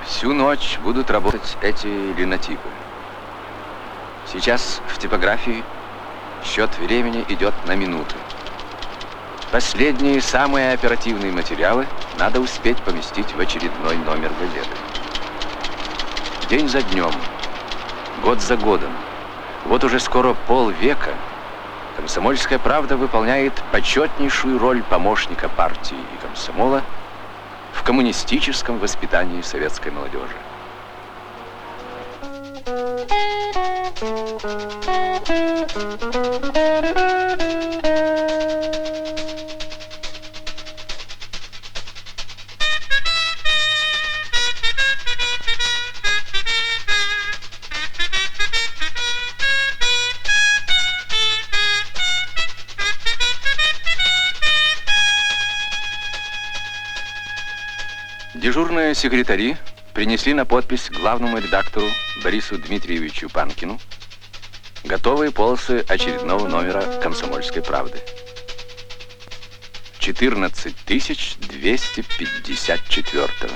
Всю ночь будут работать эти линотипы. Сейчас в типографии счет времени идет на минуты. Последние, самые оперативные материалы надо успеть поместить в очередной номер газеты. День за днем, год за годом, вот уже скоро полвека «Комсомольская правда» выполняет почетнейшую роль помощника партии и комсомола в коммунистическом воспитании советской молодежи. Дежурные секретари принесли на подпись главному редактору Борису Дмитриевичу Панкину готовые полосы очередного номера «Комсомольской правды». 14254.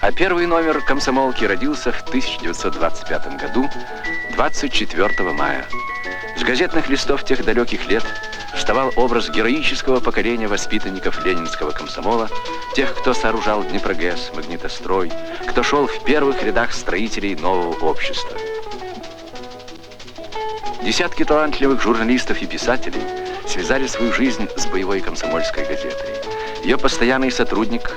А первый номер «Комсомолки» родился в 1925 году, 24 мая. С газетных листов тех далеких лет вставал образ героического поколения воспитанников ленинского комсомола, тех, кто сооружал Днепрогэс, магнитострой, кто шел в первых рядах строителей нового общества. Десятки талантливых журналистов и писателей связали свою жизнь с боевой комсомольской газетой. Ее постоянный сотрудник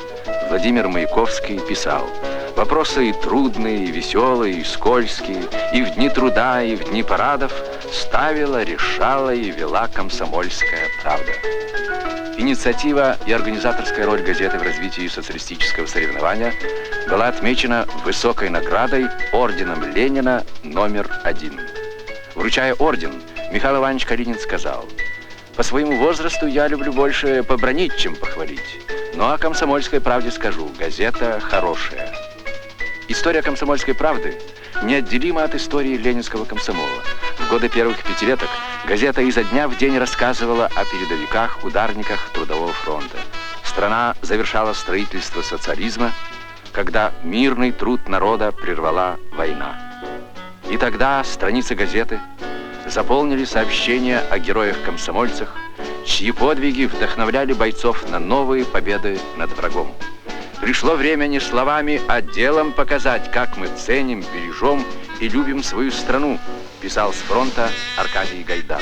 Владимир Маяковский писал: «Вопросы и трудные, и веселые, и скользкие, и в дни труда, и в дни парадов ставила, решала и вела «Комсомольская правда». Инициатива и организаторская роль газеты в развитии социалистического соревнования была отмечена высокой наградой орденом Ленина номер 1. Вручая орден, Михаил Иванович Калинин сказал: «По своему возрасту я люблю больше побранить, чем похвалить. Но о «Комсомольской правде» скажу: газета хорошая». История «Комсомольской правды» неотделима от истории ленинского комсомола. В годы первых пятилеток газета изо дня в день рассказывала о передовиках, ударниках Трудового фронта. Страна завершала строительство социализма, когда мирный труд народа прервала война. И тогда страницы газеты заполнили сообщения о героях-комсомольцах, чьи подвиги вдохновляли бойцов на новые победы над врагом. Пришло время не словами, а делом показать, как мы ценим, бережем и любим свою страну, писал с фронта Аркадий Гайдар.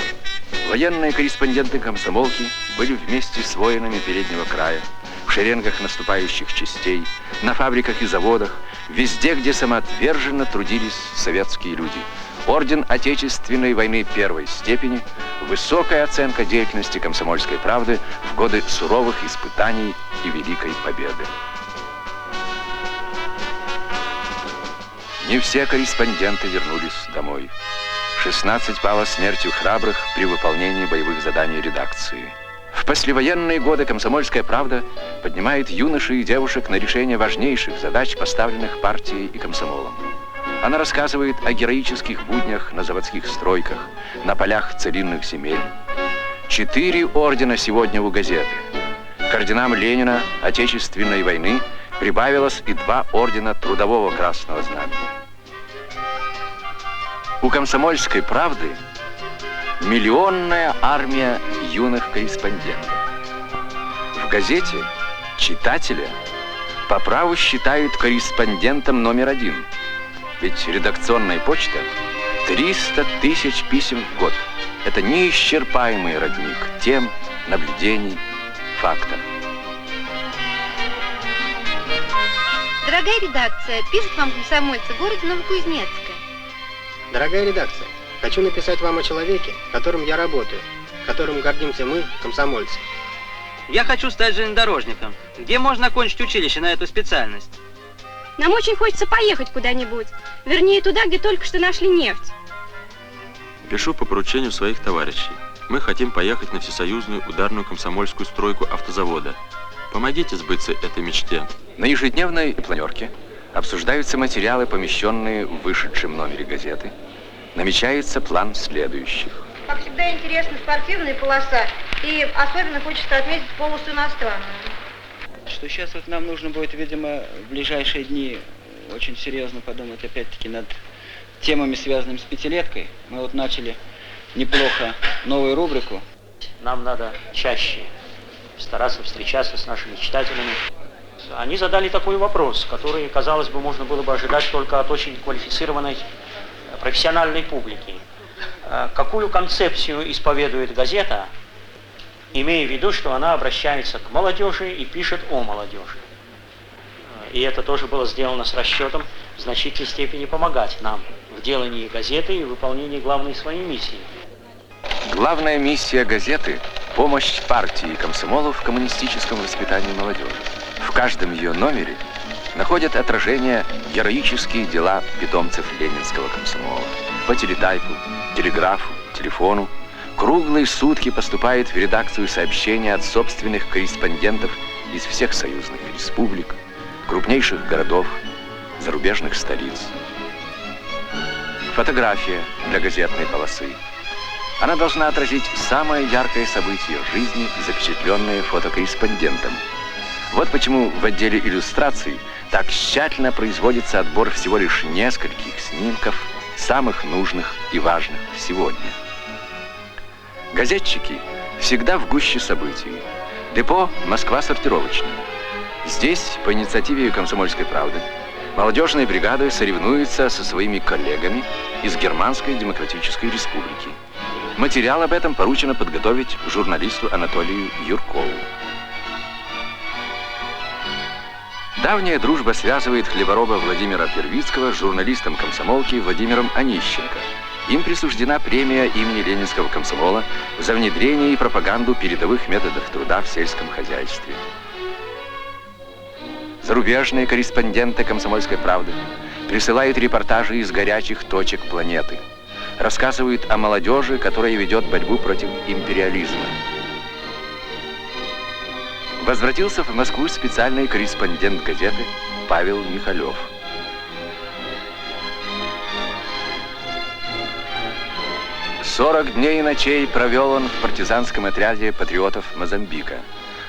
Военные корреспонденты комсомолки были вместе с воинами переднего края, в шеренгах наступающих частей, на фабриках и заводах, везде, где самоотверженно трудились советские люди. Орден Отечественной войны первой степени, высокая оценка деятельности «Комсомольской правды» в годы суровых испытаний и Великой Победы. Не все корреспонденты вернулись домой. 16 пало смертью храбрых при выполнении боевых заданий редакции. В послевоенные годы «Комсомольская правда» поднимает юношей и девушек на решение важнейших задач, поставленных партией и комсомолом. Она рассказывает о героических буднях на заводских стройках, на полях целинных земель. 4 ордена сегодня у газеты. К орденам Ленина Отечественной войны прибавилось и 2 ордена Трудового Красного Знамени. У «Комсомольской правды» миллионная армия юных корреспондентов. В газете читателя по праву считают корреспондентом номер 1. Ведь редакционная почта 300 тысяч писем в год. Это неисчерпаемый родник тем, наблюдений, фактов. Дорогая редакция, пишет вам комсомольцы в городе Новокузнецке. Дорогая редакция, хочу написать вам о человеке, которым я работаю, которым гордимся мы, комсомольцы. Я хочу стать железнодорожником. Где можно окончить училище на эту специальность? Нам очень хочется поехать куда-нибудь. Вернее, туда, где только что нашли нефть. Пишу по поручению своих товарищей. Мы хотим поехать на всесоюзную ударную комсомольскую стройку автозавода. Помогите сбыться этой мечте. На ежедневной планерке обсуждаются материалы, помещенные в вышедшем номере газеты. Намечается план следующих. Как всегда, интересна спортивная полоса. И особенно хочется отметить полосу иностранную. что сейчас вот нам нужно будет, видимо, в ближайшие дни очень серьезно подумать опять-таки над темами, связанными с пятилеткой. Мы вот начали неплохо новую рубрику. Нам надо чаще стараться встречаться с нашими читателями. Они задали такой вопрос, который, казалось бы, можно было бы ожидать только от очень квалифицированной профессиональной публики. Какую концепцию исповедует газета, имея в виду, что она обращается к молодежи и пишет о молодежи. И это тоже было сделано с расчетом в значительной степени помогать нам в делании газеты и выполнении главной своей миссии. Главная миссия газеты – помощь партии и комсомолу в коммунистическом воспитании молодежи. В каждом ее номере находят отражение героические дела питомцев ленинского комсомола. По телетайпу, телеграфу, телефону круглые сутки поступает в редакцию сообщения от собственных корреспондентов из всех союзных республик, крупнейших городов, зарубежных столиц. Фотография для газетной полосы. Она должна отразить самое яркое событие жизни, запечатленное фотокорреспондентом. Вот почему в отделе иллюстраций так тщательно производится отбор всего лишь нескольких снимков, самых нужных и важных сегодня. Газетчики всегда в гуще событий. Депо «Москва сортировочная». Здесь, по инициативе «Комсомольской правды», молодежные бригады соревнуются со своими коллегами из Германской Демократической Республики. Материал об этом поручено подготовить журналисту Анатолию Юркову. Давняя дружба связывает хлебороба Владимира Первицкого с журналистом комсомолки Владимиром Онищенко. Им присуждена премия имени Ленинского комсомола за внедрение и пропаганду передовых методов труда в сельском хозяйстве. Зарубежные корреспонденты «Комсомольской правды» присылают репортажи из горячих точек планеты, рассказывают о молодежи, которая ведет борьбу против империализма. Возвратился в Москву специальный корреспондент газеты Павел Михалев. «40 дней и ночей провел он в партизанском отряде патриотов Мозамбика.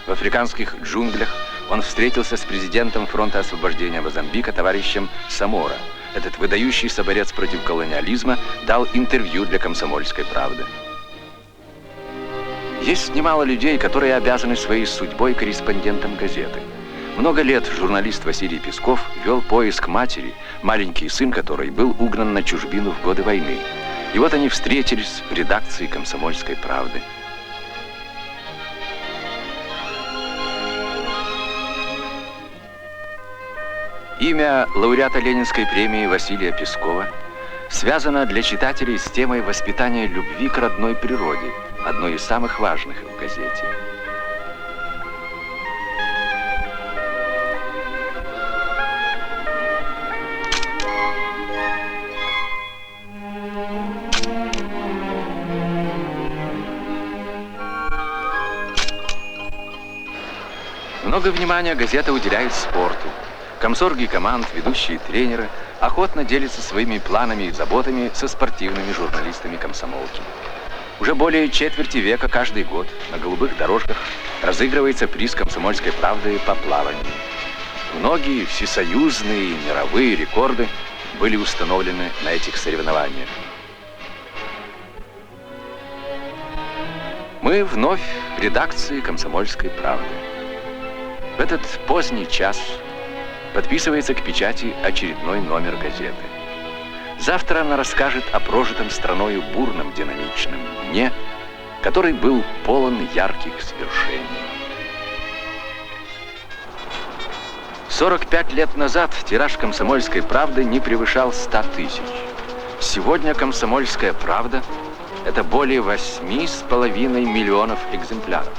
В африканских джунглях он встретился с президентом фронта освобождения Мозамбика товарищем Самора. Этот выдающийся борец против колониализма дал интервью для «Комсомольской правды». Есть немало людей, которые обязаны своей судьбой корреспондентам газеты. Много лет журналист Василий Песков вел поиск матери, маленький сын которой был угнан на чужбину в годы войны. И вот они встретились в редакции «Комсомольской правды». Имя лауреата Ленинской премии Василия Пескова связано для читателей с темой воспитания любви к родной природе, одной из самых важных в газете. Много внимания газета уделяет спорту. Комсорги команд, ведущие тренеры охотно делятся своими планами и заботами со спортивными журналистами комсомолки. Уже более четверти века каждый год на голубых дорожках разыгрывается приз «Комсомольской правды» по плаванию. Многие всесоюзные и мировые рекорды были установлены на этих соревнованиях. Мы вновь в редакции «Комсомольской правды». В этот поздний час подписывается к печати очередной номер газеты. Завтра она расскажет о прожитом страною бурном динамичном дне, который был полон ярких свершений. 45 лет назад тираж «Комсомольской правды» не превышал 100 тысяч. Сегодня «Комсомольская правда» — это более 8,5 миллионов экземпляров.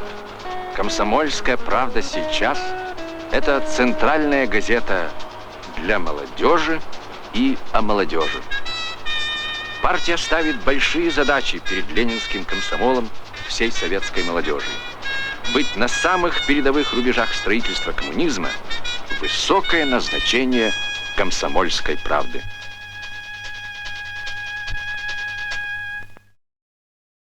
«Комсомольская правда» сейчас — это центральная газета для молодежи и о молодежи. Партия ставит большие задачи перед ленинским комсомолом всей советской молодежи. Быть на самых передовых рубежах строительства коммунизма – высокое назначение «Комсомольской правды».